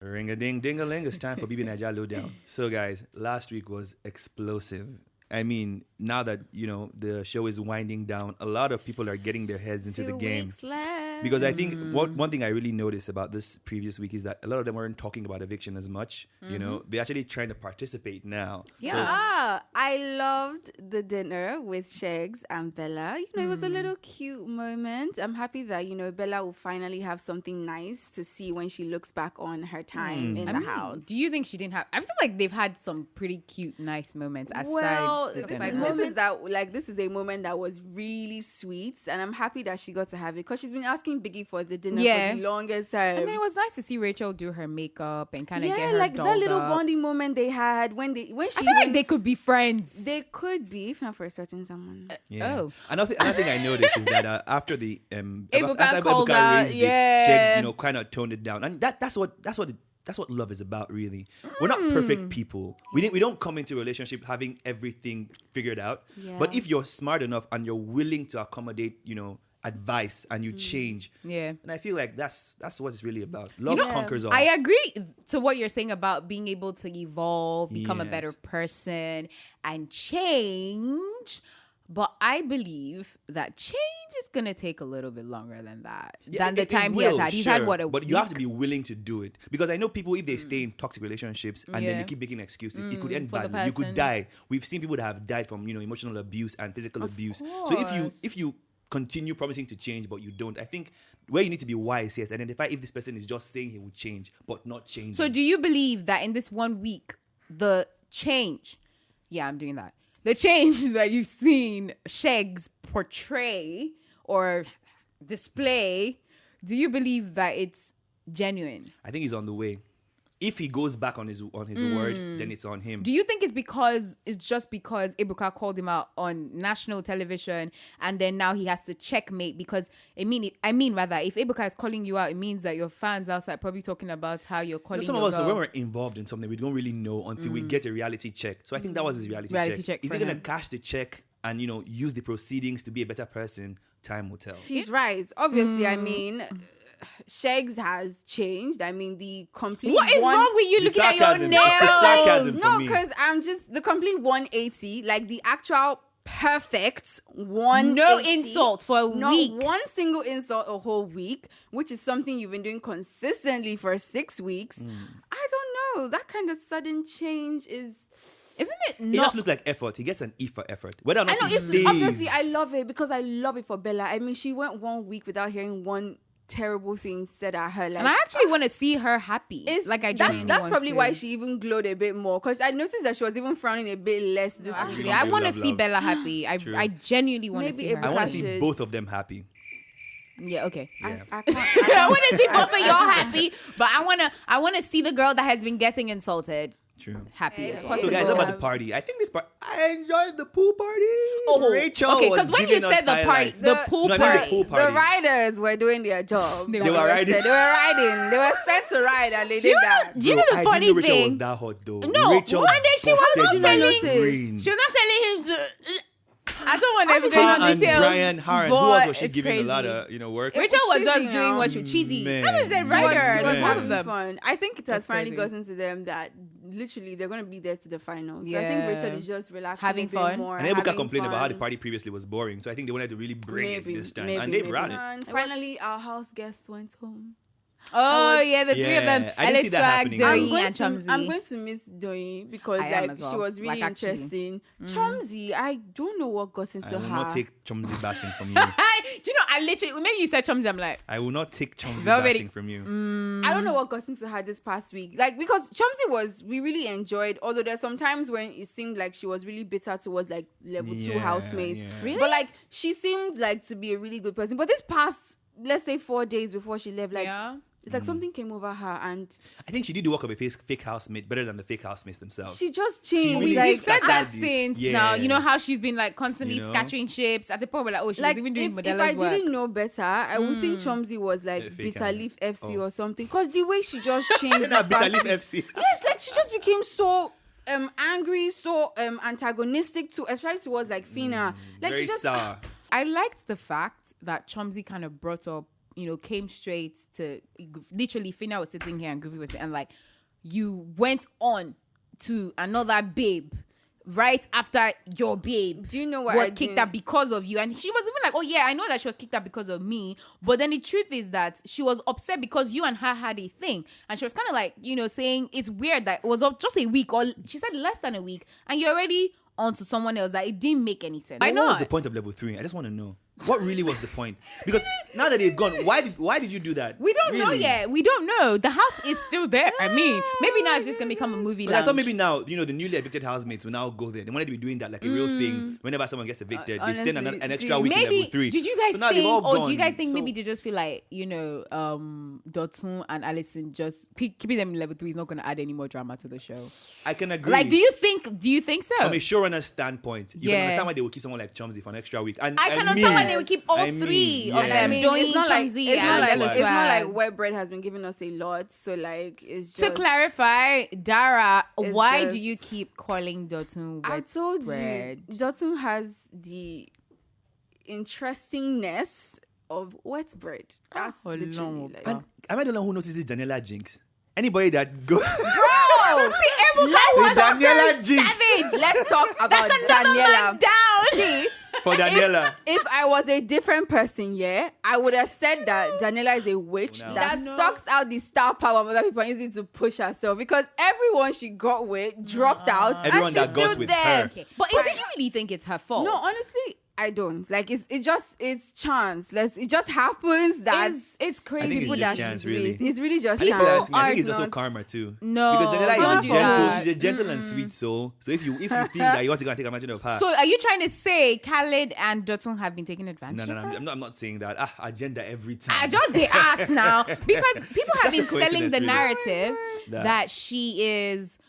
Ring-a-ding-ding-a-ling. It's time for BB Naija Lowdown. So, guys, last week was explosive. I mean, now that, the show is winding down, a lot of people are getting their heads into the game. 2 weeks left. Because I think one thing I really noticed about this previous week is that a lot of them weren't talking about eviction as much. They're actually trying to participate now. Yeah. I loved the dinner with Sheggs and Bella. It was a little cute moment. I'm happy that, Bella will finally have something nice to see when she looks back on her time in the house. Do you think she didn't have... I feel like they've had some pretty cute, nice moments aside. This is a moment that was really sweet, and I'm happy that she got to have it because she's been asking Biggie for the dinner for the longest time. And then it was nice to see Rachel do her makeup and kind of get her like dolled that little up. bonding moment they had when she. I feel like they could be friends. They could be, if not for a certain someone. Another thing I noticed is that after the Ebuka called her, Sheggs, kind of toned it down, and that's what love is about, really. We're not perfect people. We don't come into a relationship having everything figured out. Yeah. But if you're smart enough and you're willing to accommodate, advice and you change. Yeah. And I feel like that's what it's really about. Love conquers all. I agree to what you're saying about being able to evolve, become a better person and change. But I believe that change is going to take a little bit longer than that. Than the time he has had. He's had what, a But week? you have to be willing to do it. Because I know people, if they stay in toxic relationships and then they keep making excuses, it could end badly. You could die. We've seen people that have died from, emotional abuse and physical abuse. Course. So if you continue promising to change, but you don't, I think where you need to be wise is identify if this person is just saying he would change, but not changing. So do you believe that in this 1 week, the change... Yeah, I'm doing that. The change that you've seen Sheggs portray or display, do you believe that it's genuine? I think he's on the way. If he goes back on his word, then it's on him. Do you think it's just because Ebuka called him out on national television and then now he has to checkmate? Because if Ebuka is calling you out, it means that your fans outside probably talking about how you're calling some your of us, girl. when we're involved in something, we don't really know until we get a reality check. So I think that was his reality check. Is he going to cash the check and, use the proceedings to be a better person? Time will tell. He's right. Obviously, Sheggs has changed. The complete... What is wrong with you looking at your nails? It's the sarcasm for me. No, because I'm just... The complete 180, like the actual perfect 180. No insult for a week. Not one single insult a whole week, which is something you've been doing consistently for 6 weeks. I don't know. That kind of sudden change is... Isn't it It just looks like effort. He gets an E for effort. Whether or not he stays... Obviously, I love it because I love it for Bella. She went 1 week without hearing one terrible thing said at her. And I actually want to see her happy. That's probably why she even glowed a bit more, because I noticed that she was even frowning a bit less this week. I want to see Bella happy. I genuinely want to see her. I want to see both of them happy. Yeah, okay. Yeah. I want to see both of y'all happy, but I want to see the girl that has been getting insulted. True. Happy. So guys, about the party. I think I enjoyed the pool party. Oh, Rachel. Okay, because when you said the party, the pool party, the riders were doing their job. They were riding. They were riding. They were sent to ride, and they did that. Do you know the funny Rachel thing? was that hot though. No, Rachel one day she was not telling. green. She was not telling him to. I don't want to go into and details. Brian Harren, who else was she giving crazy. a lot of work? Rachel was just doing what she cheesy. That was a writer. She was One of them. fun. I think it has finally gotten to them that literally they're going to be there to the finals. So I think Rachel is just relaxing, having fun. More, and Ebuka complained about how the party previously was boring. So I think they wanted to really bring it this time, and they brought it. And finally, our house guests went home. The three of them. I didn't see that happening. I'm going to miss Doi because she was really interesting. Chumsy, I don't know what got into her. I will not take Chumsy bashing from you. Do you know, I literally, when you said Chumsy, I'm like, I will not take Chumsy bashing from you. I don't know what got into her this past week. Because Chumsy we really enjoyed, although there's some times when it seemed like she was really bitter towards level 2 housemates. Yeah. Really? But she seemed to be a really good person. But this past, let's say 4 days before she left, it's something came over her, and I think she did the work of a fake housemate better than the fake housemates themselves. She just changed. We said that since now. You know how she's been constantly scattering ships at the point where she was even doing Modella's work. If I didn't know better, I would think Chumsy was Bitter Leaf FC or something, because the way she just changed. Bitter Leaf FC. Yes, she just became so angry, so antagonistic especially towards Fina. Very sour. I liked the fact that Chumsy kind of brought up came straight to literally Fina was sitting here and Groovy was and like you went on to another babe right after your babe Do you know what was kicked out because of you. And she was even like, oh yeah, I know that she was kicked out because of me. But then the truth is that she was upset because you and her had a thing. And she was kind of like, saying it's weird that it was just a week, or she said less than a week, and you're already on to someone else. That it didn't make any sense. What was the point of level 3? I just want to know. What really was the point? Because now that they've gone, why did you do that? We don't know yet. We don't know. The house is still there. I mean, maybe now it's just gonna become a movie. I thought maybe now, the newly evicted housemates will now go there. They wanted to be doing that like a real thing. Whenever someone gets evicted, they stay an extra week in level 3. Did you guys think, or do you guys think So- maybe they just feel like, Dotun and Alison just keeping them in level 3 is not gonna add any more drama to the show? I can agree. Like, do you think so? From a showrunner's standpoint, you can understand why they will keep someone like Chumsy for an extra week. And I can understand why they would keep all three of them doing it's not like Chumsy it's not and like, Swag. it's not like Wet Bread has been giving us a lot. So like it's just To clarify, Dara, It's why just- do you keep calling Dotun I Wet told Bread? you, Dotun has the interestingness of Wet Bread. That's Oh, literally Lord. like. And am I the one who noticed this Daniela jinx? Anybody that go Oh, see, everyone The Daniela jinx savage. Let's talk about That's another man Daniela. down. See, for Daniela. if I was a different person, I would have said that Daniela is a witch No. that No. sucks out the star power of other people and uses it to push herself, because everyone she got with dropped out Everyone and that she's got still with there. her. Okay. But do you really think it's her fault? No, honestly, I don't. Like it's chance. It just happens that it's I crazy. think it's people just that chance, she's really. with. It's really just And if you chance. ask me, I think it's Art also not- karma too. No, because Daniela don't is do gentle. that. She's a gentle and sweet soul. So if you think that you want to go and take advantage of her, So are you trying to say Khalid and Dotun have been taking advantage no, of her? I'm not saying that. Agenda every time. I just they ask now because people have been just a selling the coincidence, really. narrative That- that she is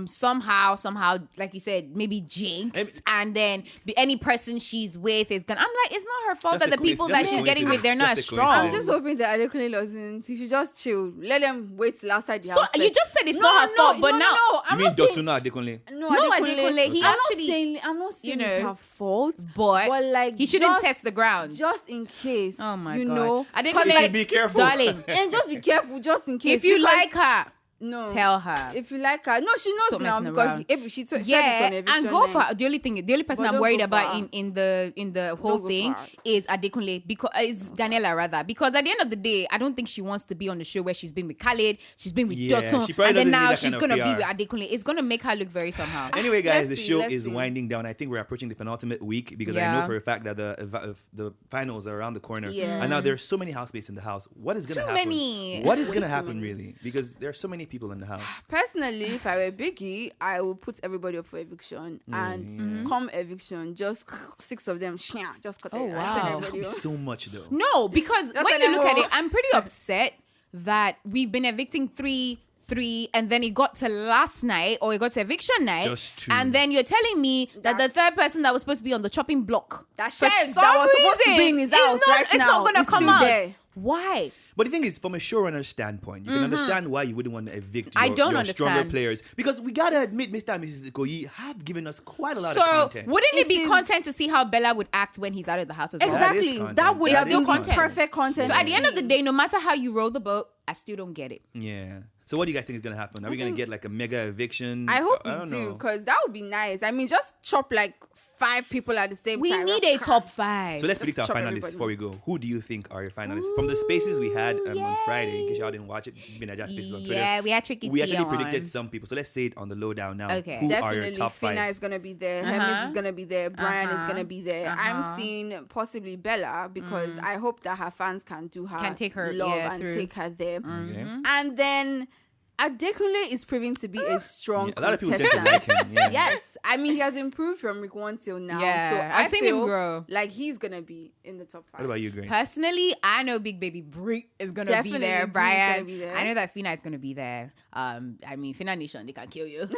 somehow like you said, maybe jinxed, and then any person she's with is gonna. I'm like, it's not her fault Just that the a people coincidence. that she's getting with, they're not Just a strong. I'm coincidence. just hoping that Adekunle doesn't. He should just chill. Let them wait till outside the So house. you just said it's not her fault, but now You I'm mean not saying. Dotuna Adekunle? No, No, Adekunle. Adekunle, he I'm actually, I'm not saying you it's know, her fault, but like he shouldn't just- test the ground. just in case. Oh my you God. know, Adekunle, 'Cause, You like, should be careful. darling, and just be careful, just in case. if you because- like her, no, tell her. If you like her, no, she knows Stop now messing because around. she said it on Yeah, Eviction and go for night. her. The only person But I'm don't worried go for about her. in the whole Don't go thing for her. is Adekunle, because is Daniela rather, because at the end of the day, I don't think she wants to be on the show where she's been with Khalid, she's been with Yeah, Dotun, she probably and then doesn't need now that she's kind of gonna be PR. with Adekunle. It's gonna make her look very somehow. Anyway, guys, Let's the see, show let's is see. winding down. I think we're approaching the penultimate week because I Yeah. know for a fact that the finals are around the corner. Yeah. And now there's so many housemates in the house. What is going to Too happen? many. What is going to Way too happen, many. really? Because there are so many people in the house. Personally, if I were Biggie, I would put everybody up for eviction, and come eviction, just 6 of them, just cut Oh, it. wow. Send That everybody would be home. so much, though. No, because Just when you look at anymore. it, I'm pretty upset that we've been evicting three, and then it got to last night, or it got to eviction night, Just 2. and then you're telling me that the That's- third person that was supposed to be on the chopping block, That for Sheggs some that was supposed to be reason, in his is house not- right it's now not gonna is come still out. there. Why? But the thing is, from a showrunner standpoint, you can understand why you wouldn't want to evict I your, don't your stronger understand. players. Because we got to admit, Mr. and Mrs. Ikoyi have given us quite a lot So of content. wouldn't it It be is- content to see how Bella would act when he's out of the house as well? That is Exactly. content. That would That have is been the content. perfect content. So at the end of the day, no matter how you roll the boat, I still don't get it. Yeah. So what do you guys think is going to happen? Are we going to get like a mega eviction? I hope we don't do, know. because that would be nice. I mean, just chop like 5 people at the same We time. need Just a crack. top 5. So let's predict our chop finalists everybody. before we go. Who do you think are your finalists? From the spaces we had on Friday, in case y'all didn't watch it, been at spaces on Twitter. Yeah, we had Tricky We T actually on. predicted some people. So let's say it on the lowdown now. Okay. Who are Definitely, your top Fina 5? is gonna be there. Uh-huh. Hermes is gonna be there. Brian Uh-huh. is gonna be there. Uh-huh. I'm seeing possibly Bella, because I hope that her fans can do her, Can take her, love yeah, and through. take her there. Okay. And then Adekunle is proving to be a strong Yeah, a lot of people tend to contestant. like him. Yeah. Yes, I mean he has improved from week 1 till now. Yeah, so I've seen him feel grow. Like he's gonna be in the top 5. What about you, Grace? Personally, I know Big Baby Brie is gonna Definitely, be there. Bree is Brian, gonna be there. I know that Fina is gonna be there. I mean, Fina Nation, they can kill you.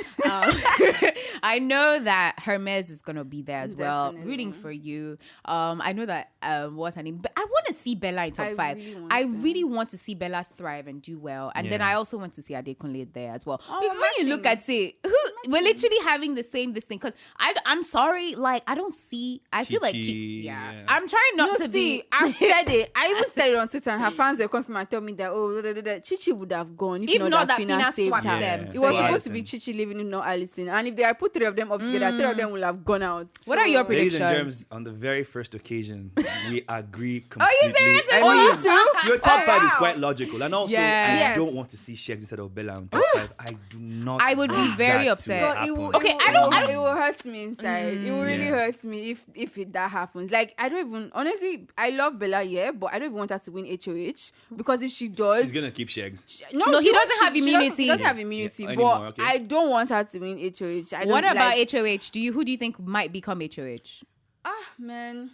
I know that Hermes is gonna be there as well. Definitely. Rooting for you. I know that what's her name? But I want to see Bella in top I 5. really want I to. really want to see Bella thrive and do well, and then Yeah. I also want to see Adekunle there as well. Oh, Because we're when you look matching. at it, we're literally having the same this thing because I'm sorry, like I don't see. I feel like yeah. I'm trying not to be. I said it. I even said it on Twitter, and her fans were coming and tell me that Chichi would have gone if not that Fina saved her. them. It was supposed to be Chichi living in not Alison, and if they had put 3 of them up together, 3 of them will have gone out. What are your predictions? Ladies and germs, on the very first occasion, we agree completely. Are you serious? You too? Your top 5 is quite logical, and also Yes. I don't want to see Sheggs instead of Bella on top 5. I do not. I would be want very that to upset. happen. It will hurt me inside. It will really hurt me if that happens. Like I don't even honestly. I love Bella, but I don't even want her to win HOH because if she does, she's gonna keep Sheggs. No, he doesn't have immunity. He doesn't have immunity, Yeah, but anymore, okay. I don't want her to win HOH. What about HOH? Who do you think might become HOH? Man,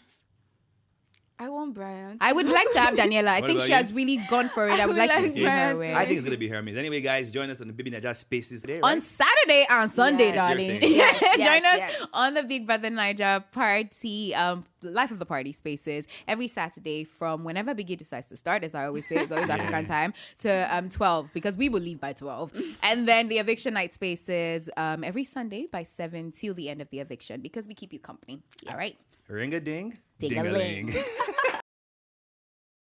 I want Bryant. I would like to have Daniela. I What think about she you? has really gone for it. I would like to like see her Bryant. win. I think it's gonna be Hermes. Anyway, guys, join us on the Baby Naija Spaces today. On Right? Saturday and Sunday, Yes. darling. It's your thing. Join us Yes. on the Big Brother Naija party, Life of the Party Spaces every Saturday from whenever Biggie decides to start, as I always say, it's always African time, to 12 because we will leave by 12. And then the Eviction Night Spaces every Sunday by 7 till the end of the eviction because we keep you company. All right. Ring a ding, Ding-a-ling. ding-a-ling.